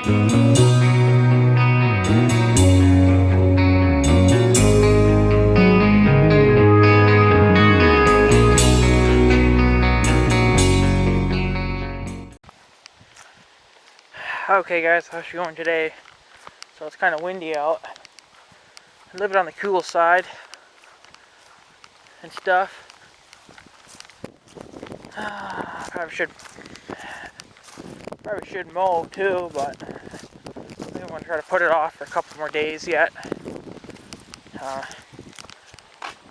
Okay guys, how's it going today? So it's kind of windy out. I live on the cool side and stuff. Probably should mow too, but I don't want to try to put it off for a couple more days yet.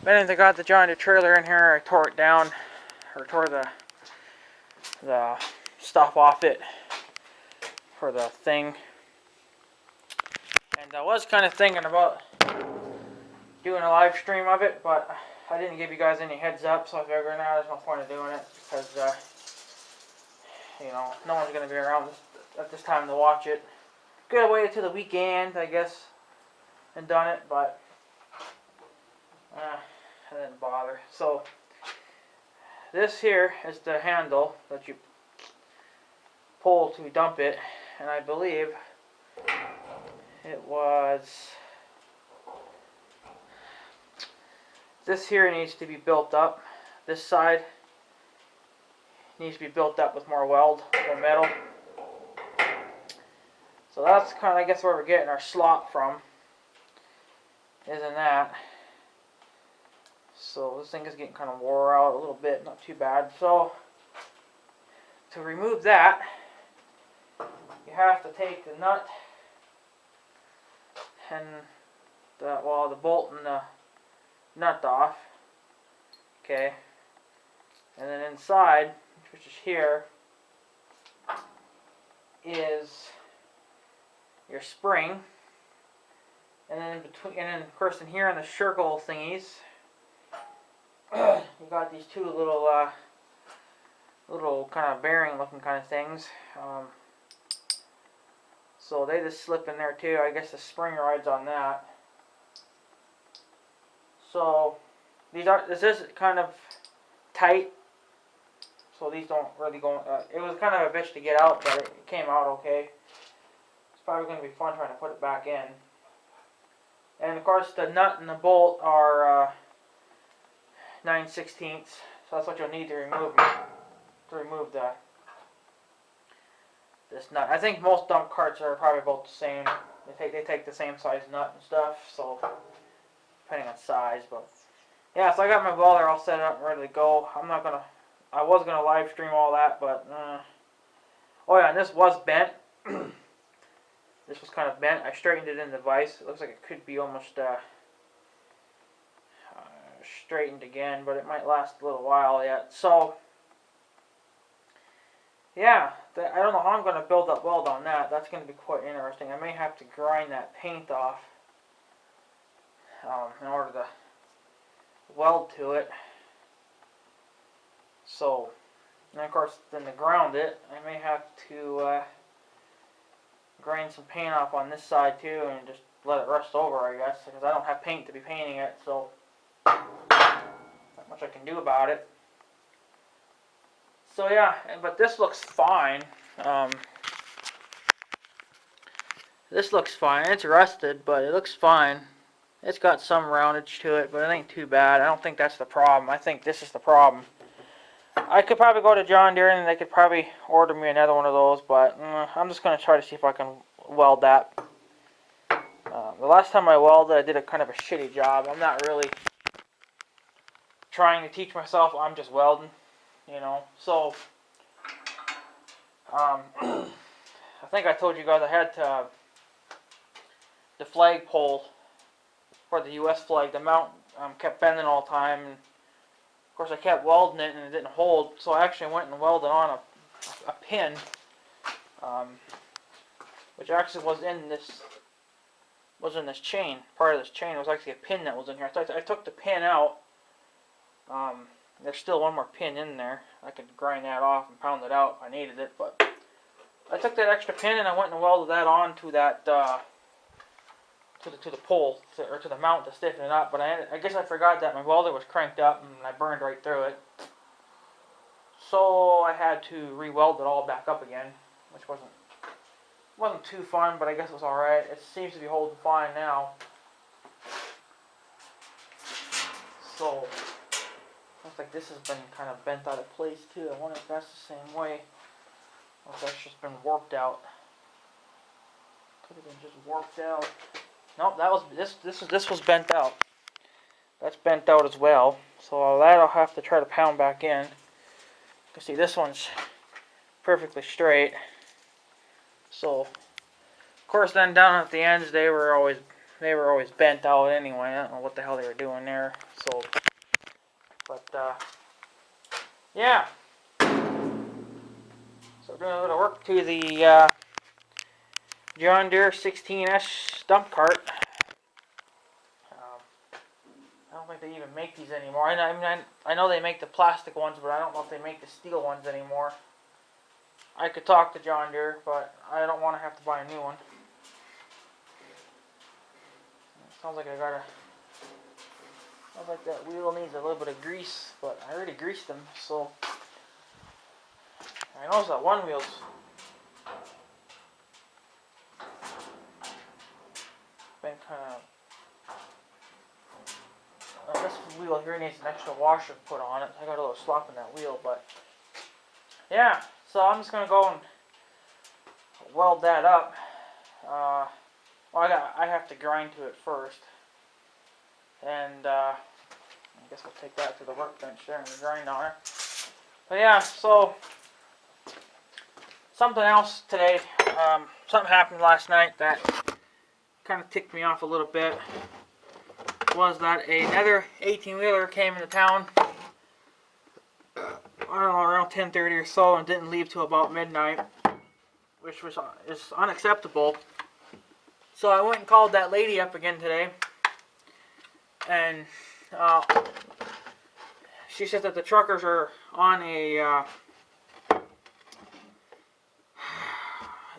Then I got the John Deere trailer in here. I tore it down, or tore the stuff off it for the thing. And I was kind of thinking about doing a live stream of it, but I didn't give you guys any heads up, so I figured now there's no point of doing it because you know, no one's going to be around at this time to watch it. Could have waited till the weekend, I guess, and done it, but I didn't bother. So this here is the handle that you pull to dump it, and I believe it was this here needs to be built up. This side needs to be built up with more weld or metal. So that's kind of, I guess, where we're getting our slop from, isn't that? So this thing is getting kind of wore out a little bit, not too bad. So to remove that, you have to take the nut and the bolt and the nut off. Okay, and then inside, which is here, is your spring, and then in between, and then of course in here in the circle thingies, you got these two little kind of bearing looking kind of things. So they just slip in there too. I guess the spring rides on that. So this is kind of tight. So these don't really go. It was kind of a bitch to get out, but it came out okay. It's probably going to be fun trying to put it back in. And of course the nut and the bolt are 9/16. So that's what you'll need to remove this nut. I think most dump carts are probably both the same. They take the same size nut and stuff. So depending on size, but yeah. So I got my welder all set up and ready to go. I was gonna live stream all that, but oh yeah, and this was bent. This was kind of bent. I straightened it in the vise. It looks like it could be almost straightened again, but it might last a little while yet. So yeah, I don't know how I'm going to build up weld on that. That's going to be quite interesting. I may have to grind that paint off in order to weld to it. So, and of course, then to ground it, I may have to grind some paint off on this side too, and just let it rust over, I guess, because I don't have paint to be painting it. So, not much I can do about it. So yeah, but this looks fine. This looks fine. It's rusted, but it looks fine. It's got some roundage to it, but it ain't too bad. I don't think that's the problem. I think this is the problem. I could probably go to John Deere and they could probably order me another one of those, but I'm just going to try to see if I can weld that. The last time I welded, I did a kind of a shitty job. I'm not really trying to teach myself. I'm just welding, you know. So, I think I told you guys I had the flagpole for the U.S. flag. The mount kept bending all the time, and of course I kept welding it and it didn't hold. So I actually went and welded on a pin, which actually was in this chain. Part of this chain was actually a pin that was in here. So I took the pin out. There's still one more pin in there. I could grind that off and pound it out if I needed it, but I took that extra pin and I went and welded that on to that to the pole, or to the mount to stiffen it up. But I guess I forgot that my welder was cranked up and I burned right through it. So I had to re-weld it all back up again, which wasn't wasn't too fun, but I guess it was alright. It seems to be holding fine now. So, looks like this has been kind of bent out of place too. I wonder if that's the same way, or if that's just been warped out. Could have been just warped out. Nope, that was this was bent out. That's bent out as well. So that I'll have to try to pound back in. You can see this one's perfectly straight. So, of course, then down at the ends they were always bent out anyway. I don't know what the hell they were doing there. So, but yeah. So doing a little work to the John Deere 16S dump cart. I don't think they even make these anymore. I know they make the plastic ones, but I don't know if they make the steel ones anymore. I could talk to John Deere, but I don't want to have to buy a new one. It sounds like sounds like that wheel needs a little bit of grease, but I already greased them, so I noticed that one wheel's been kind of. This wheel here needs an extra washer put on it. I got a little slop in that wheel, but yeah. So I'm just gonna go and weld that up. Well, I have to grind to it first, and I guess we'll take that to the workbench there and grind on it. But yeah, so something else today. Something happened last night that kind of ticked me off a little bit. Was that another 18-wheeler came into town, I don't know, around 10:30 or so, and didn't leave till about midnight, which is unacceptable. So I went and called that lady up again today, and she said that the truckers are on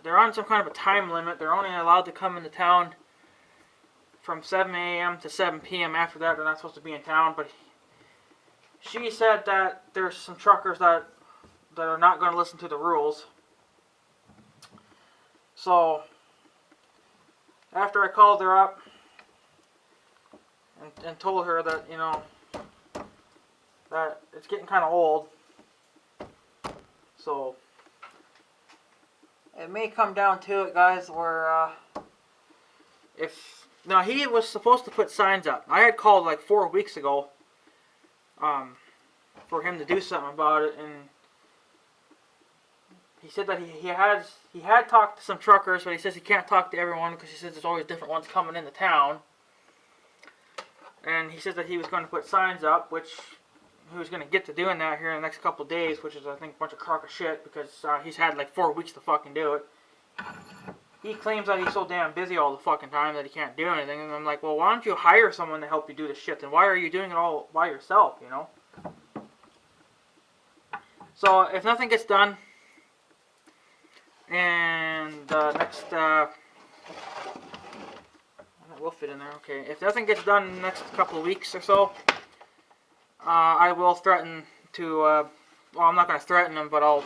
they're on some kind of a time limit. They're only allowed to come into town from 7 a.m. to 7 p.m. After that, they're not supposed to be in town. But she said that there's some truckers that are not going to listen to the rules. So after I called her up and told her that, you know, that it's getting kind of old, so it may come down to it, guys, where now he was supposed to put signs up. I had called like 4 weeks ago for him to do something about it, and he said that he had talked to some truckers, but he says he can't talk to everyone because he says there's always different ones coming into town. And he says that he was going to put signs up, which he was going to get to doing that here in the next couple of days, which is, I think, a bunch of crock of shit because he's had like 4 weeks to fucking do it. He claims that he's so damn busy all the fucking time that he can't do anything, and I'm like, well, why don't you hire someone to help you do this shit, and why are you doing it all by yourself, you know? So, if nothing gets done, and next, we'll fit in there, okay. If nothing gets done in the next couple of weeks or so, I will threaten to, well, I'm not going to threaten him, but I'll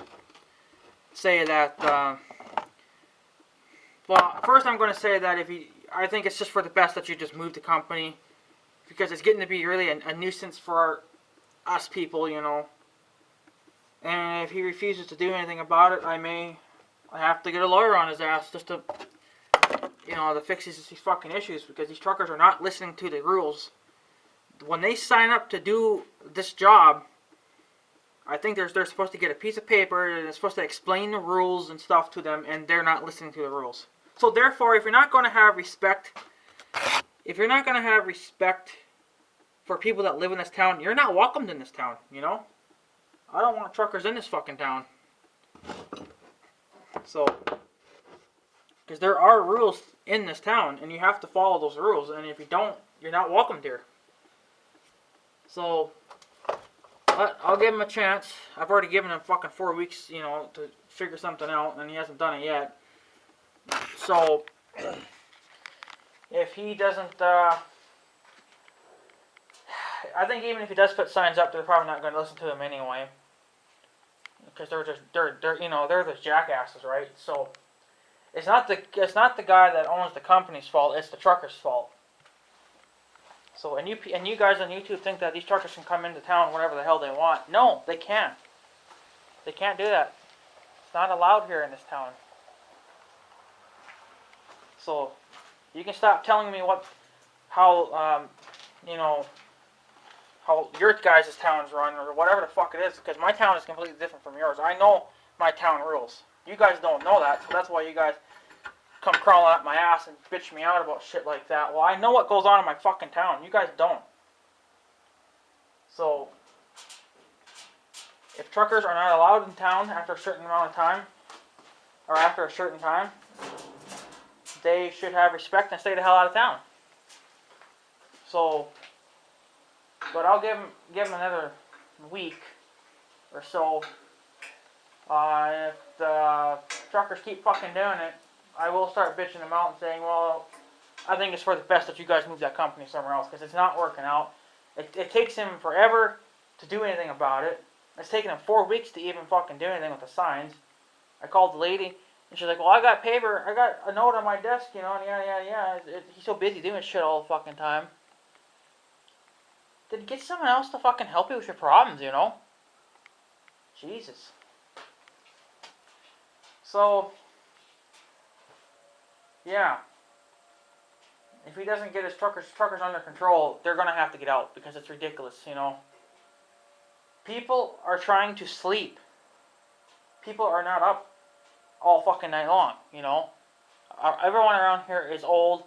say that, well, first I'm going to say that I think it's just for the best that you just move the company, because it's getting to be really a nuisance for us people, you know. And if he refuses to do anything about it, I have to get a lawyer on his ass just to, you know, to fix these fucking issues, because these truckers are not listening to the rules. When they sign up to do this job, I think they're supposed to get a piece of paper and it's supposed to explain the rules and stuff to them, and they're not listening to the rules. So therefore, if you're not going to have respect, for people that live in this town, you're not welcomed in this town, you know? I don't want truckers in this fucking town. So, because there are rules in this town, and you have to follow those rules, and if you don't, you're not welcomed here. So, I'll give him a chance. I've already given him fucking 4 weeks, you know, to figure something out, and he hasn't done it yet. So, if he doesn't, I think even if he does put signs up, they're probably not going to listen to him anyway. Because they're just jackasses, right? So, It's not the guy that owns the company's fault. It's the trucker's fault. So and you guys on YouTube think that these truckers can come into town whenever the hell they want. No, they can't. They can't do that. It's not allowed here in this town. So you can stop telling me how how your guys' towns run or whatever the fuck it is, because my town is completely different from yours. I know my town rules. You guys don't know that, so that's why you guys come crawling up my ass and bitch me out about shit like that. Well, I know what goes on in my fucking town. You guys don't. So, if truckers are not allowed in town after a certain amount of time, or after a certain time, they should have respect and stay the hell out of town. So, but I'll give them another week or so. If the truckers keep fucking doing it, I will start bitching them out and saying, well, I think it's for the best that you guys move that company somewhere else, because it's not working out. It takes him forever to do anything about it. It's taken him 4 weeks to even fucking do anything with the signs. I called the lady, and she's like, well, I got paper, I got a note on my desk, and yeah. He's so busy doing shit all the fucking time. Then get someone else to fucking help you with your problems, Jesus. So, yeah. If he doesn't get his truckers under control, they're going to have to get out, because it's ridiculous, People are trying to sleep. People are not up all fucking night long, Everyone around here is old,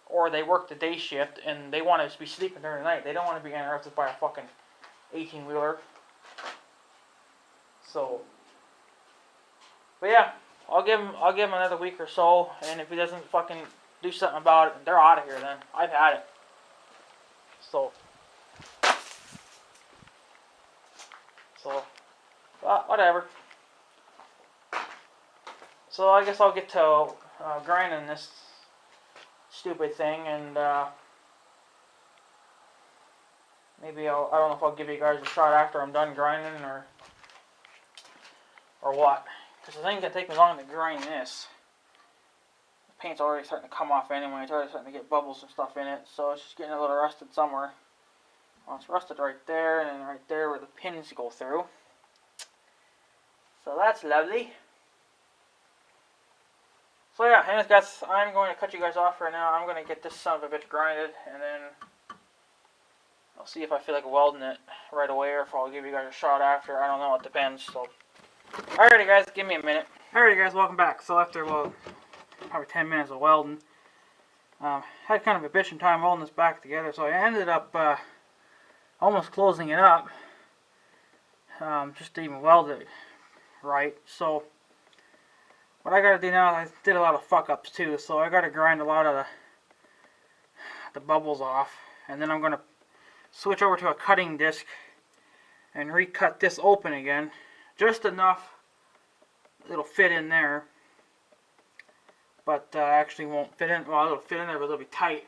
or they work the day shift, and they want to be sleeping during the night. They don't want to be interrupted by a fucking 18-wheeler. So, but yeah, I'll give him another week or so, and if he doesn't fucking do something about it, they're out of here then. I've had it. So, whatever. So I guess I'll get to grinding this stupid thing, and maybe I don't know if I'll give you guys a shot after I'm done grinding or what, because the thing's gonna take me long to grind this. The paint's already starting to come off anyway. It's already starting to get bubbles and stuff in it, so it's just getting a little rusted somewhere. Well, it's rusted right there, and then right there where the pins go through. So that's lovely. So yeah, anyways guys, I'm going to cut you guys off for now. I'm going to get this son of a bitch grinded, and then I'll see if I feel like welding it right away, or if I'll give you guys a shot after. I don't know, it depends. So, alrighty guys, give me a minute. Alrighty guys, welcome back. So after, well, probably 10 minutes of welding, had kind of a bitching time holding this back together, so I ended up almost closing it up, just to even weld it right. So what I gotta do now is I did a lot of fuck ups too, so I gotta grind a lot of the bubbles off, and then I'm gonna switch over to a cutting disc and recut this open again, just enough it'll fit in there, but actually won't fit in. Well, it'll fit in there, but it'll be tight.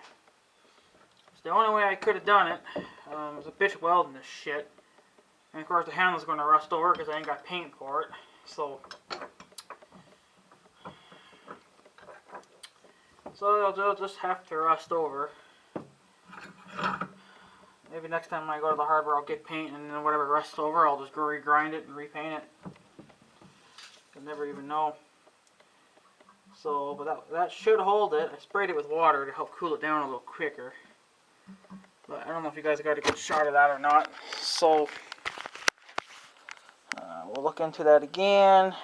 It's the only way I could have done it. Was a bitch welding this shit, and of course the handle's gonna rust over because I ain't got paint for it. So it'll just have to rust over. Maybe next time I go to the hardware I'll get paint, and then whatever rusts over I'll just go regrind it and repaint it. You'll never even know. So, but that should hold it. I sprayed it with water to help cool it down a little quicker. But I don't know if you guys got a good shot of that or not. So we'll look into that again.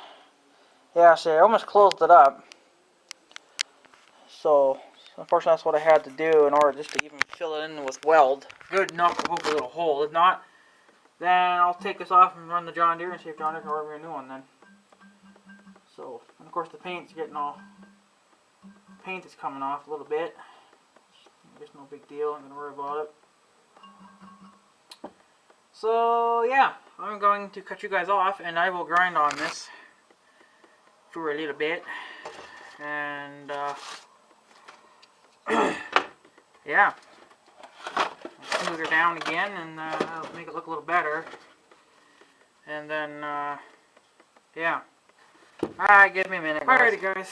Yeah, see, I almost closed it up. So unfortunately that's what I had to do in order just to even fill it in with weld. Good enough to hopefully it'll hold. If not, then I'll take this off and run the John Deere and see if John Deere can order me a new one then. So, and of course the paint's getting all, paint is coming off a little bit. I guess no big deal, I'm going to worry about it. So yeah, I'm going to cut you guys off, and I will grind on this for a little bit. And yeah, smooth her down again, and make it look a little better. And then yeah. Alright, give me a minute, guys. Alrighty guys,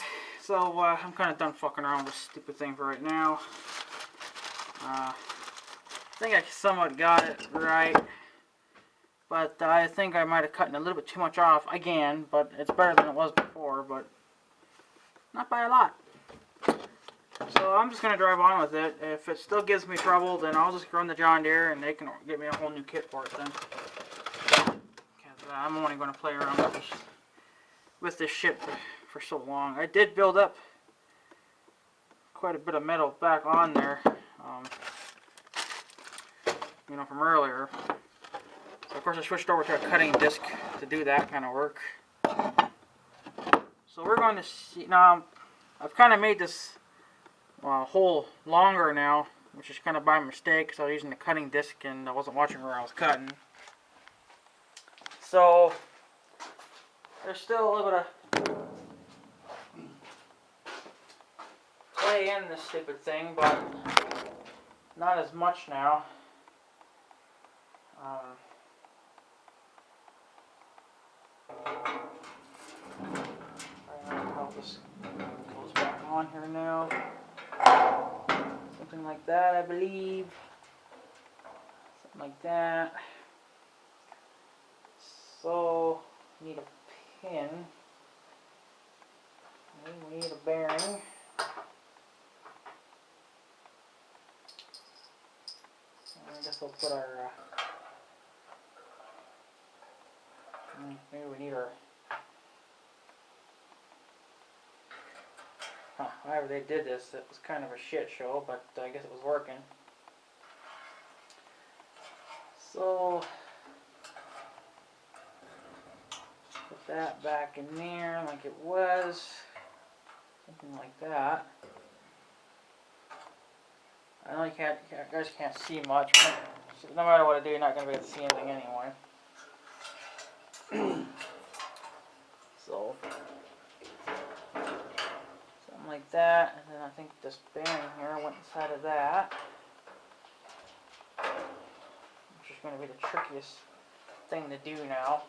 So I'm kind of done fucking around with this stupid thing for right now. I think I somewhat got it right, but I think I might have cut a little bit too much off again, but it's better than it was before, but not by a lot. So I'm just going to drive on with it. If it still gives me trouble, then I'll just run the John Deere and they can get me a whole new kit for it then. Because I'm only going to play around with this shit for so long. I did build up quite a bit of metal back on there, you know, from earlier. So of course I switched over to a cutting disc to do that kind of work. So we're going to see, now I've kind of made this hole longer now, which is kind of by mistake because I was using the cutting disc and I wasn't watching where I was cutting. So there's still a little bit of play in this stupid thing, but not as much now. I don't know how this goes back on here now. Something like that, I believe. Something like that. So, we need a pin. We need a bearing. I guess we'll put our, maybe we need our, however they did this, it was kind of a shit show, but I guess it was working. So, put that back in there like it was, something like that. I know you guys can't see much, but no matter what I do, you're not going to be able to see anything anyway. So, something like that, and then I think this bearing here went inside of that, which is going to be the trickiest thing to do now.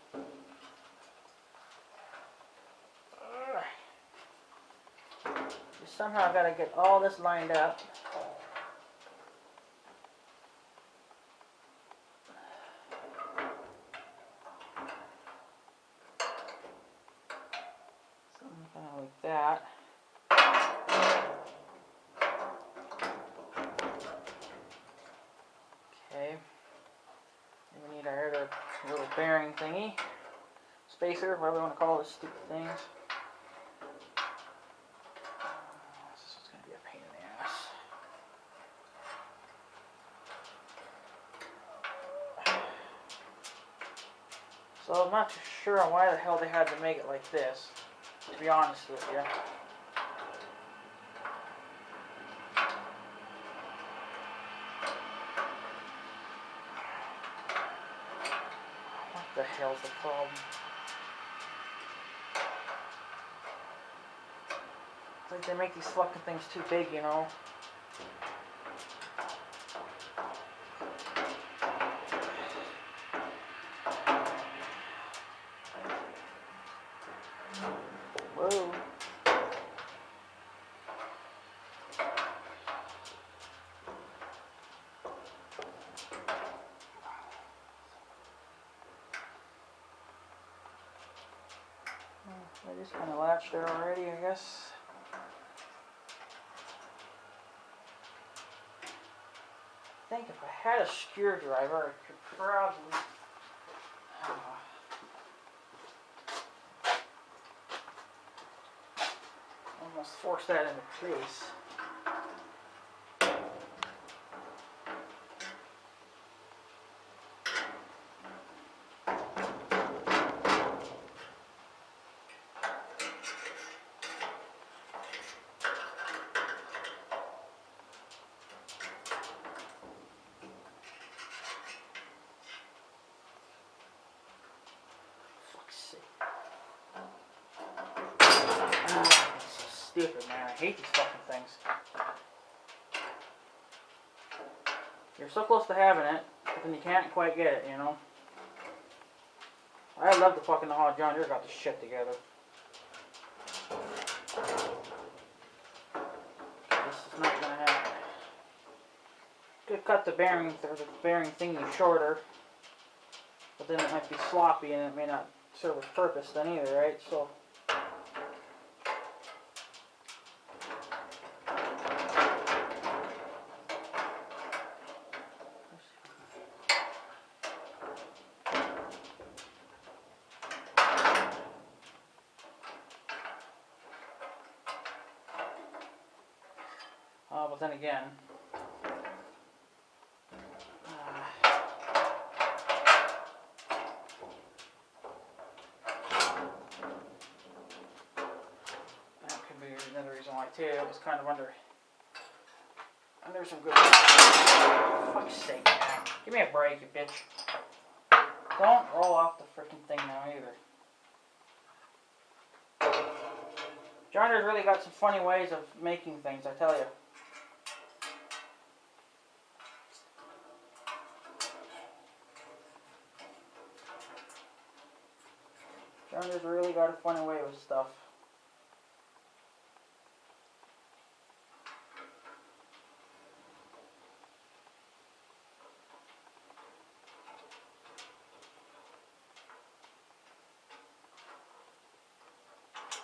Somehow I've got to get all this lined up. Something kind of like that. Okay. And we need our other little bearing thingy. Spacer, whatever you want to call this stupid things. This is going to be a pain in the ass. So I'm not too sure on why the hell they had to make it like this, to be honest with you. What the hell's the problem? It's like they make these fucking things too big, you know. Whoa. I just kind of latched there already, I guess. I think if I had a screwdriver, I could probably almost force that into place. Stupid, man. I hate these fucking things. You're so close to having it, but then you can't quite get it, you know? I love to fucking know how John Deere got this shit together. cut the bearing or the bearing thingy shorter, but then it might be sloppy and it may not serve its purpose then either, right? So but then again, that could be another reason why too. It was kind of under some good. For fuck's sake, man. Give me a break, you bitch. Don't roll off the freaking thing now either. John Deere's really got some funny ways of making things, I tell you. John Deere's really got a funny way with stuff.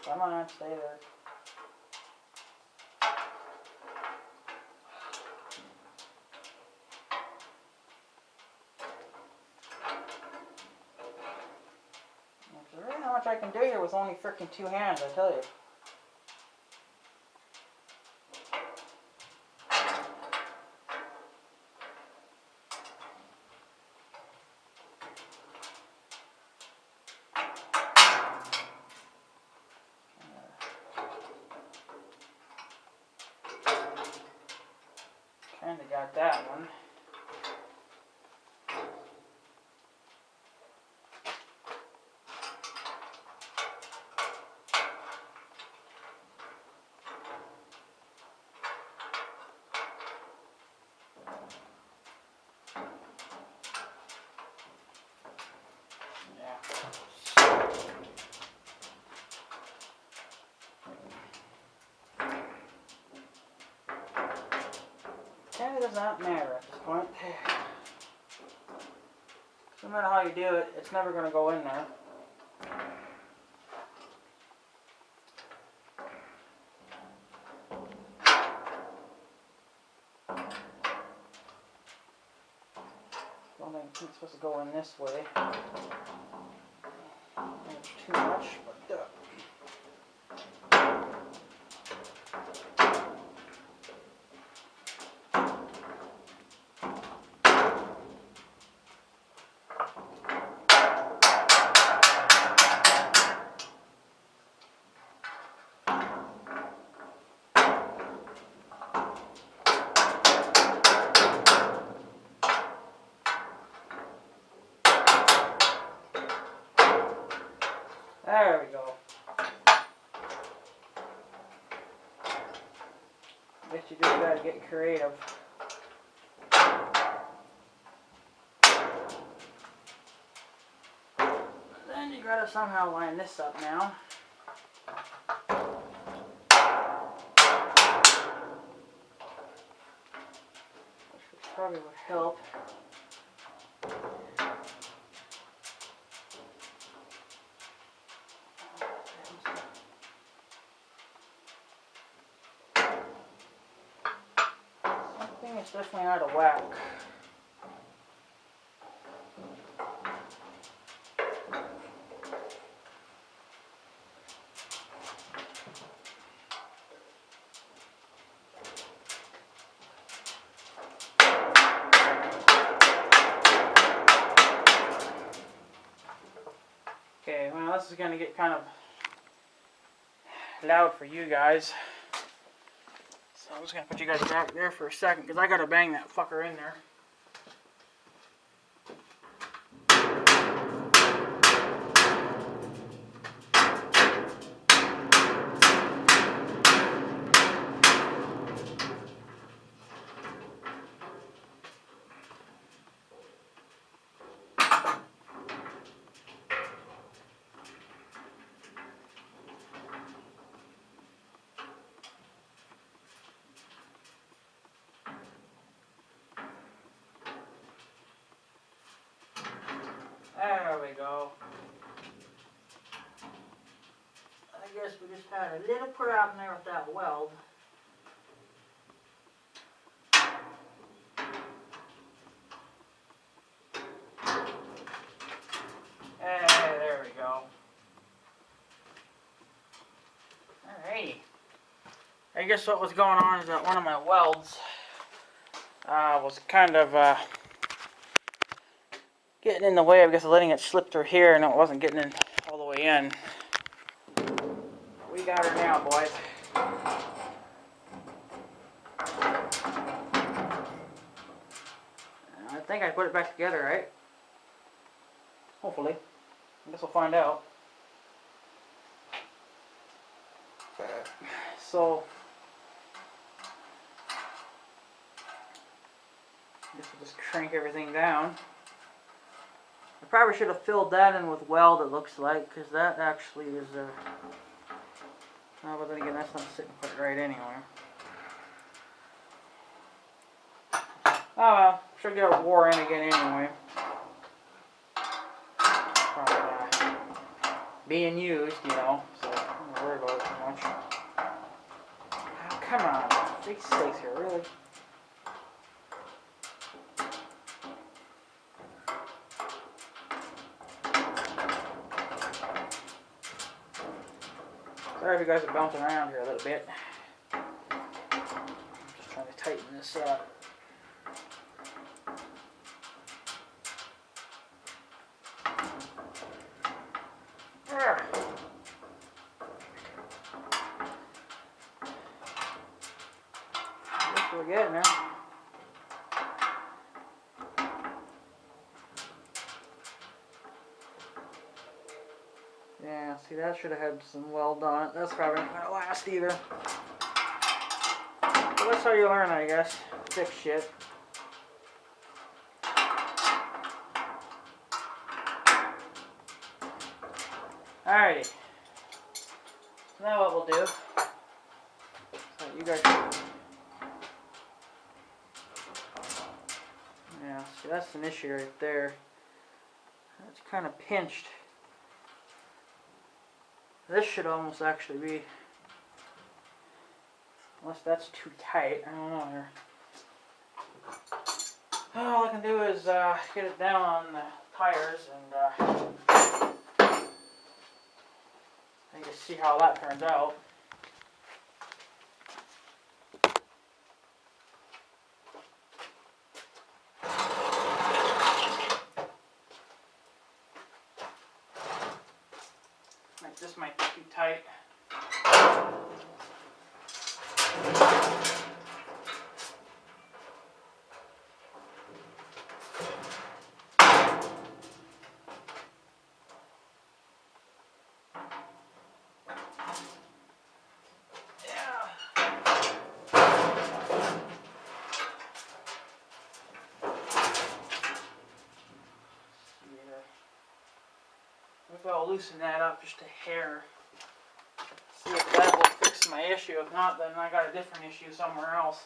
Come on, stay there. There's really not much I can do here with only freaking 2 hands, I tell you. Kinda got that one. Kind of does not matter at this point. No matter how you do it, it's never going to go in there. Don't think it's supposed to go in this way. It's too much, but there we go. Guess you just gotta get creative. Then you gotta somehow line this up now. Which probably would help. It's definitely out of whack. Okay, well, this is going to get kind of loud for you guys. So I'm just going to put you guys back there for a second because I got to bang that fucker in there. There we go. I guess we just had a little problem there with that weld. There we go. Alrighty. I guess what was going on is that one of my welds was kind of getting in the way. I guess letting it slip through here, and it wasn't getting in all the way in. We got her now, boys. I think I put it back together, right? Hopefully. I guess we'll find out. So, I guess we'll just crank everything down. I probably should have filled that in with weld, it looks like, because that actually is a... Oh, but then again, that's not sitting quite right anyway. Oh well, should get it wore in again anyway. Probably being used, you know, so I'm not worried about it too much. Oh, come on, big sakes here, really? Sorry if you guys are bouncing around here a little bit. I'm just trying to tighten this up. Guess we're getting there. Yeah, see, that should have had some weld on it. That's probably not gonna last either. But that's how you learn, I guess. Fix shit. Alrighty. Now what we'll do, so you guys, yeah, see, that's an issue right there. It's kind of pinched. This should almost actually be, unless that's too tight, I don't know here. All I can do is get it down on the tires and I just see how that turns out. Like this might be too tight. Maybe I'll loosen that up just a hair. See if that will fix my issue. If not, then I got a different issue somewhere else.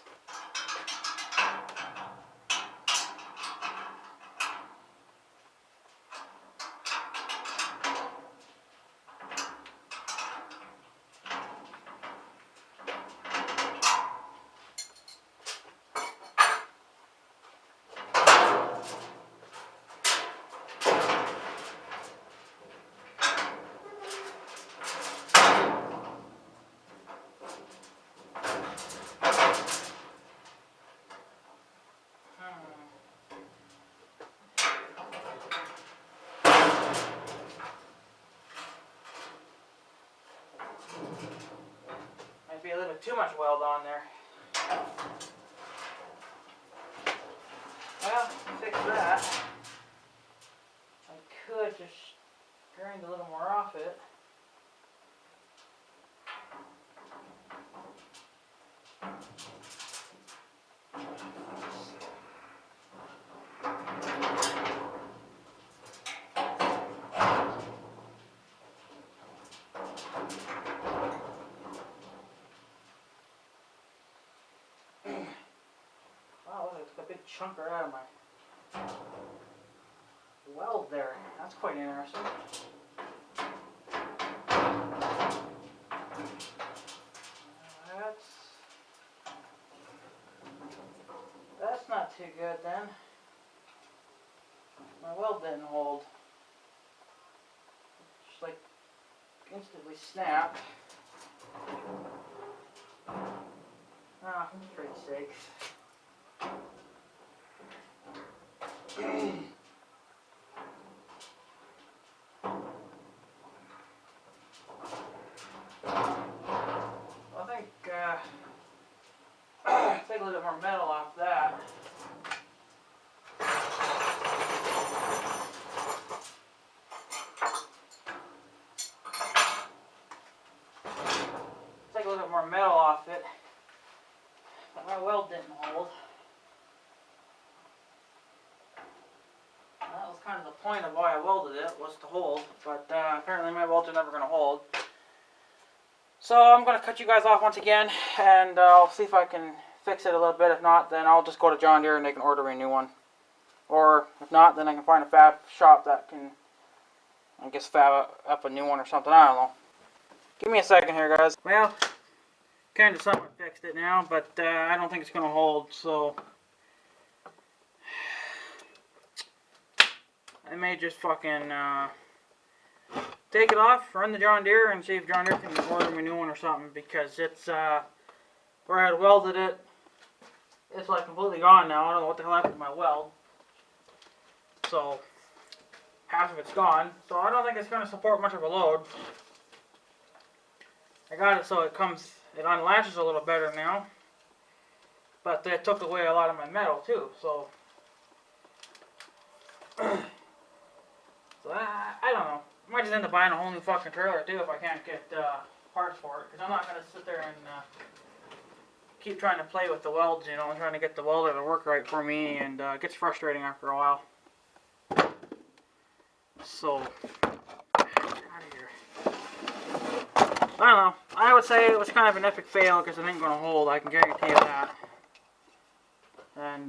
Might be a little bit too much weld on there. Well, fix that. I could just grind a little more off it. Wow, look, I took a big chunk right out of my weld there. That's quite interesting. That's not too good then. My weld didn't hold. Just like instantly snapped. Ah, for Christ's sakes. I think take a little bit more metal off that. Take a little bit more metal off it. But my weld didn't hold. That was kind of the point of why I welded it, was to hold. But apparently my welds are never going to hold. So I'm going to cut you guys off once again, and I'll see if I can fix it a little bit. If not, then I'll just go to John Deere and they can order me a new one. Or if not, then I can find a fab shop that can, I guess, fab up a new one or something. I don't know. Give me a second here, guys. Well, kind of somewhat fixed it now, but I don't think it's going to hold, so I may just fucking take it off, run the John Deere, and see if John Deere can order me a new one or something, because it's, where I had welded it, it's like completely gone now. I don't know what the hell happened to my weld. So, half of it's gone. So I don't think it's going to support much of a load. I got it so it unlatches a little better now. But that took away a lot of my metal too, so. So I don't know. I might just end up buying a whole new fucking trailer too if I can't get parts for it. Because I'm not going to sit there and keep trying to play with the welds, you know, and trying to get the welder to work right for me. And it gets frustrating after a while. So, out of here. I don't know. I would say it was kind of an epic fail because it ain't going to hold. I can guarantee you that. And,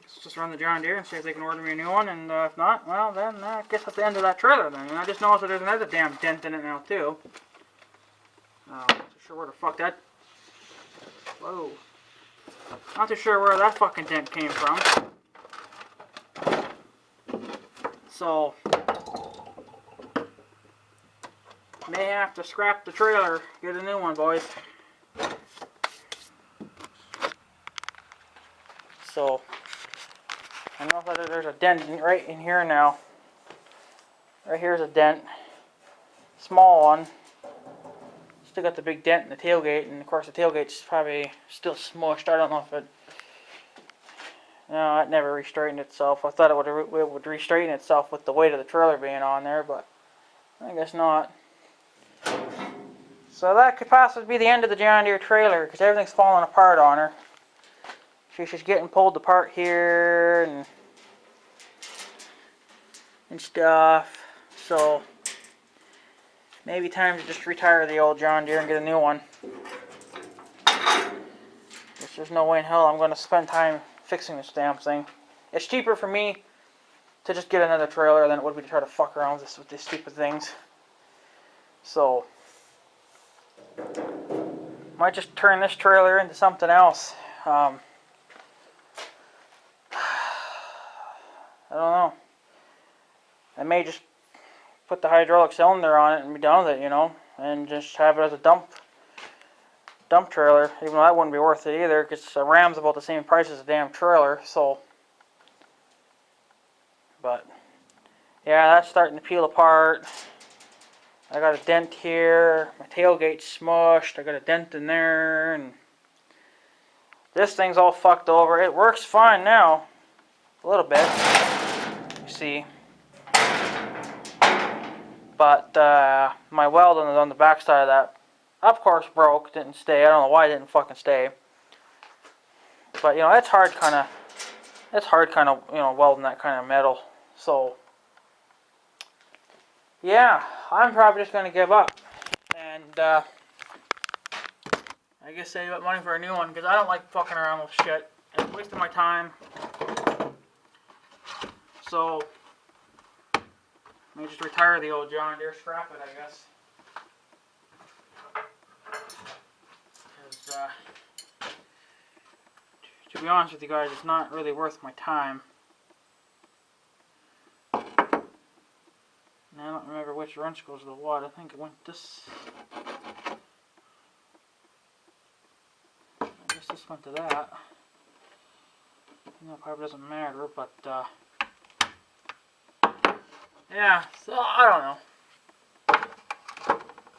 let's just run the John Deere and see if they can order me a new one. And if not, well, then I guess that's the end of that trailer then. And I just noticed that there's another damn dent in it now, too. Not too sure where the fuck that... Whoa. Not too sure where that fucking dent came from. So, may have to scrap the trailer, get a new one, boys. So, I know that there's a dent right in here now. Right here's a dent, small one. Still got the big dent in the tailgate, and of course the tailgate's probably still smushed. I don't know if it. No, it never re-straightened itself. I thought it would re-straighten itself with the weight of the trailer being on there, but I guess not. So that could possibly be the end of the John Deere trailer, because everything's falling apart on her. She's just getting pulled apart here and stuff. So maybe time to just retire the old John Deere and get a new one. There's no way in hell I'm going to spend time fixing this damn thing. It's cheaper for me to just get another trailer than it would be to try to fuck around with these stupid things. So, might just turn this trailer into something else. I don't know. I may just put the hydraulic cylinder on it and be done with it, you know, and just have it as a dump trailer, even though that wouldn't be worth it either, because a Ram's about the same price as a damn trailer, so. But, yeah, that's starting to peel apart. I got a dent here, my tailgate's smushed, I got a dent in there, and this thing's all fucked over. It works fine now, a little bit, you see. But my weld on the back side of that, of course, broke, didn't stay. I don't know why it didn't fucking stay. But, you know, it's hard kind of, you know, welding that kind of metal. So, yeah, I'm probably just going to give up. And, I guess save up money for a new one, because I don't like fucking around with shit. It's wasting my time. So, may just retire the old John Deere, scrap it, I guess. Because, to be honest with you guys, it's not really worth my time. And I don't remember which wrench goes to what. I think it went this. I guess this went to that. That probably doesn't matter, but yeah. So I don't know.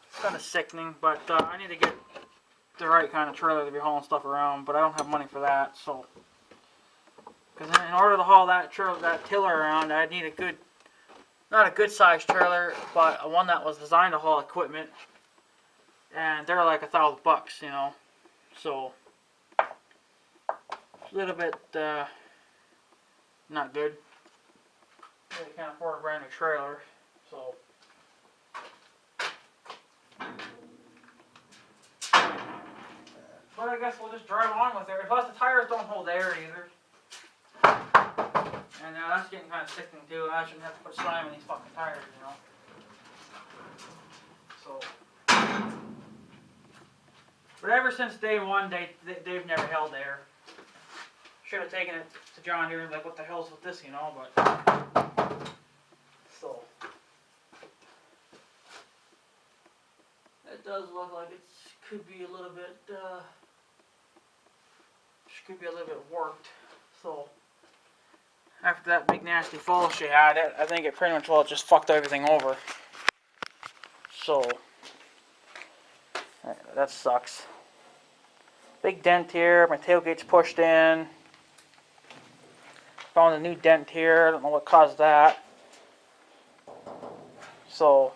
It's kind of sickening, but I need to get the right kind of trailer to be hauling stuff around, but I don't have money for that. So, because in order to haul that tiller around, I need a good, not a good sized trailer, but one that was designed to haul equipment, and they're like $1,000, you know. So a little bit not good. Really can't afford a brand new trailer, so. But I guess we'll just drive on with it. Plus the tires don't hold air either. And that's getting kind of sickening too. I shouldn't have to put slime in these fucking tires, you know. So. But ever since day one, they've never held air. Should have taken it to John Deere and like, what the hell's with this, you know, but. So. It does look like it could be a little bit, warped. So, after that big nasty fall she had, I think it pretty much, well, it just fucked everything over. So, that sucks. Big dent here, my tailgate's pushed in. Found a new dent here, I don't know what caused that. So,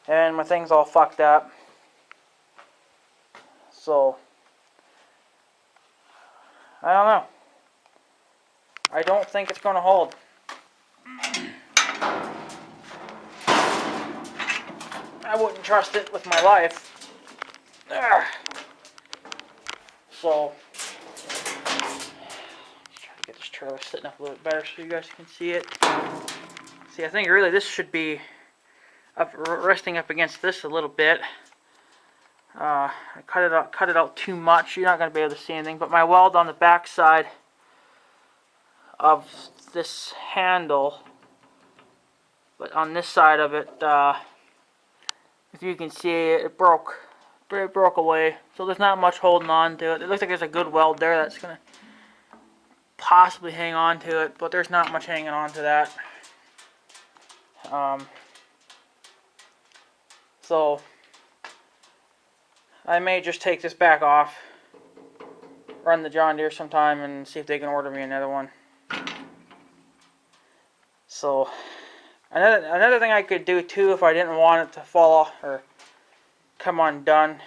and my thing's all fucked up. So, I don't know. I don't think it's going to hold. I wouldn't trust it with my life. So, let's try to get this trailer sitting up a little bit better so you guys can see it. See, I think really this should be resting up against this a little bit. I cut it out too much. You're not going to be able to see anything. But my weld on the back side of this handle, but on this side of it, if you can see it, it broke away. So there's not much holding on to it. It looks like there's a good weld there that's going to possibly hang on to it, but there's not much hanging on to that. So I may just take this back off, run the John Deere sometime, and see if they can order me another one. So another thing I could do too, if I didn't want it to fall off or come undone,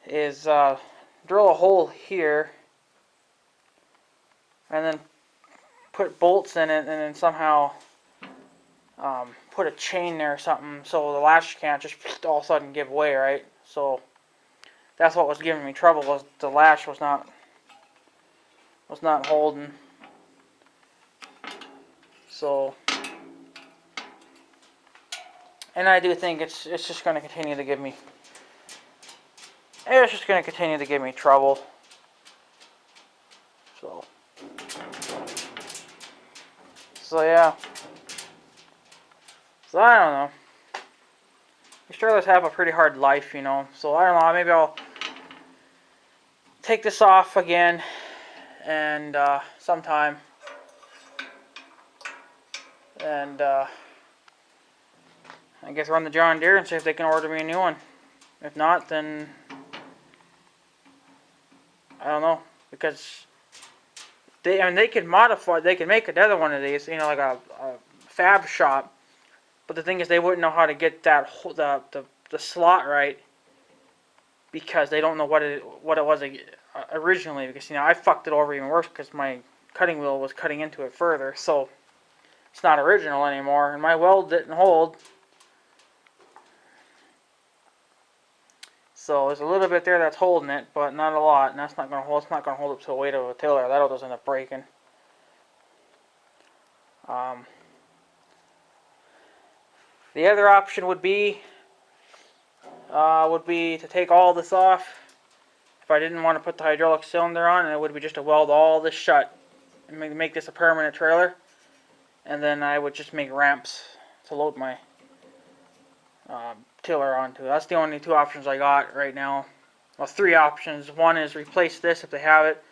is drill a hole here and then put bolts in it, and then somehow put a chain there or something so the latch can't just all of a sudden give way, right? So that's what was giving me trouble, was the latch was not holding. So, and I do think it's just going to continue to give me, trouble. So yeah. So I don't know. These trailers have a pretty hard life, you know. So I don't know. Maybe I'll take this off again and sometime, and I guess run the John Deere and see if they can order me a new one. If not, then I don't know, because they could modify. They could make another one of these, you know, like a fab shop. But the thing is, they wouldn't know how to get that the slot right, because they don't know what it was originally. Because, you know, I fucked it over even worse because my cutting wheel was cutting into it further, so it's not original anymore. And my weld didn't hold, so there's a little bit there that's holding it, but not a lot. And that's not going to hold. It's not going to hold up to the weight of a tiller. That'll just end up breaking. The other option would be to take all this off. If I didn't want to put the hydraulic cylinder on, it would be just to weld all this shut and make this a permanent trailer. And then I would just make ramps to load my tiller onto. That's the only two options I got right now. Well, three options. One is replace this if they have it.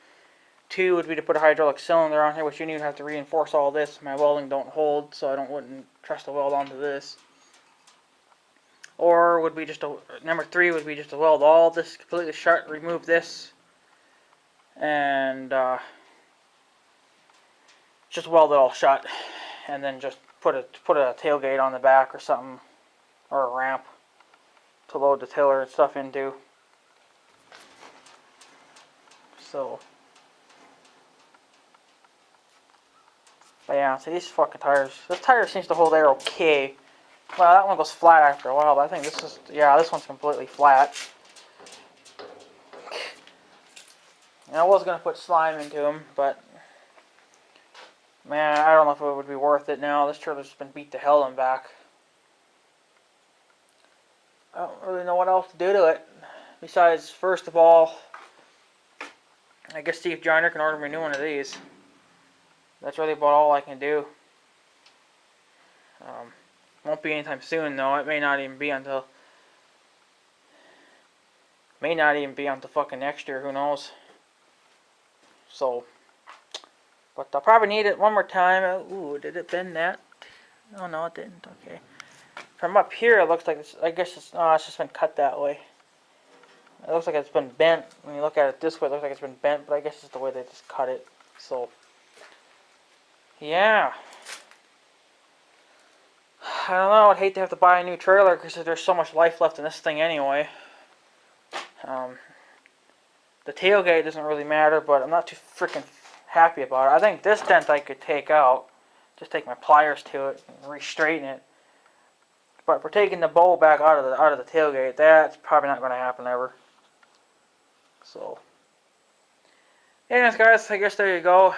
Two would be to put a hydraulic cylinder on here, which you need to have to reinforce all this. My welding don't hold, so I wouldn't trust to weld onto this. Or would be just number three would be just to weld all this completely shut, remove this, and just weld it all shut, and then just put a tailgate on the back or something, or a ramp to load the tiller and stuff into. So, but yeah, so these fucking tires. This tire seems to hold air okay. Well, that one goes flat after a while, but I think this is, yeah, this one's completely flat. And I was going to put slime into them, but, man, I don't know if it would be worth it now. This trailer's just been beat to hell and back. I don't really know what else to do to it. Besides, first of all, I guess see if John Deere can order me a new one of these. That's really about all I can do. Won't be anytime soon though. It may not even be until fucking next year. Who knows? So, but I'll probably need it one more time. Ooh, did it bend that? Oh no, it didn't. Okay. From up here, it looks like it's. I guess it's just been cut that way. It looks like it's been bent. When you look at it this way, it looks like it's been bent. But I guess it's the way they just cut it. So, yeah. I don't know, I'd hate to have to buy a new trailer because there's so much life left in this thing anyway. The tailgate doesn't really matter, but I'm not too freaking happy about it. I think this dent I could take out. Just take my pliers to it and re-straighten it. But for taking the bowl back out of the tailgate, that's probably not going to happen ever. So, anyways guys, I guess there you go.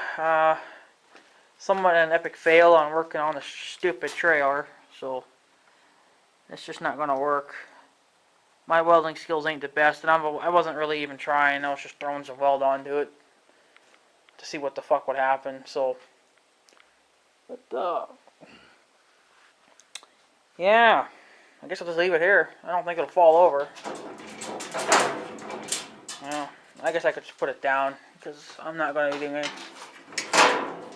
Somewhat an epic fail on working on the stupid trailer. So, it's just not going to work. My welding skills ain't the best, and I wasn't really even trying. I was just throwing some weld onto it to see what the fuck would happen. So, but, yeah. I guess I'll just leave it here. I don't think it'll fall over. Well, I guess I could just put it down, because I'm not going to be doing it.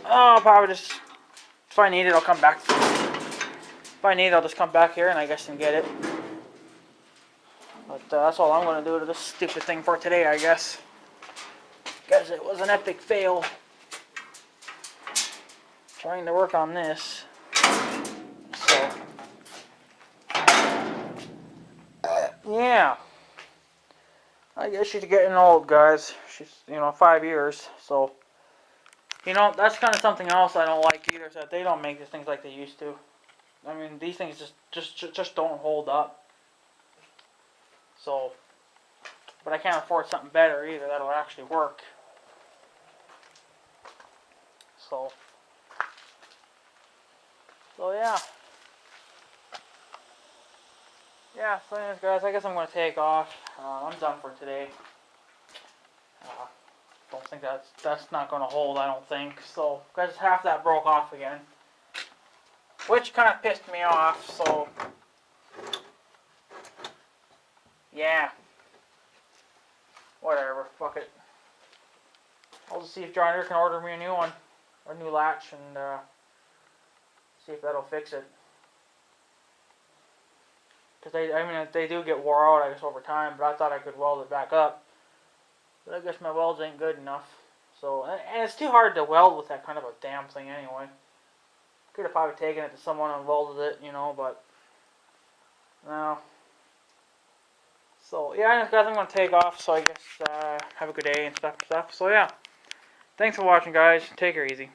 Oh, I'll probably just, if I need it, I'll come back. If I need it, I'll just come back here and I guess and get it. But that's all I'm going to do to this stupid thing for today, I guess. Because it was an epic fail. Trying to work on this. So, yeah. I guess she's getting old, guys. She's, 5 years, so. That's kind of something else I don't like either, is that they don't make these things like they used to. I mean, these things just don't hold up. So, but I can't afford something better either that'll actually work. So yeah. Yeah, so anyways guys, I guess I'm going to take off. I'm done for today. Don't think that's not going to hold, I don't think. So, because half that broke off again. Which kind of pissed me off, so. Yeah. Whatever, fuck it. I'll just see if John Deere can order me a new one. Or a new latch, and see if that'll fix it. Because they do get wore out, I guess, over time, but I thought I could weld it back up. But I guess my welds ain't good enough. So, and it's too hard to weld with that kind of a damn thing anyway. Could have probably taken it to someone and welded it, but no. So, yeah, anyways, guys, I'm going to take off, so I guess have a good day and stuff. So, yeah. Thanks for watching, guys. Take her easy.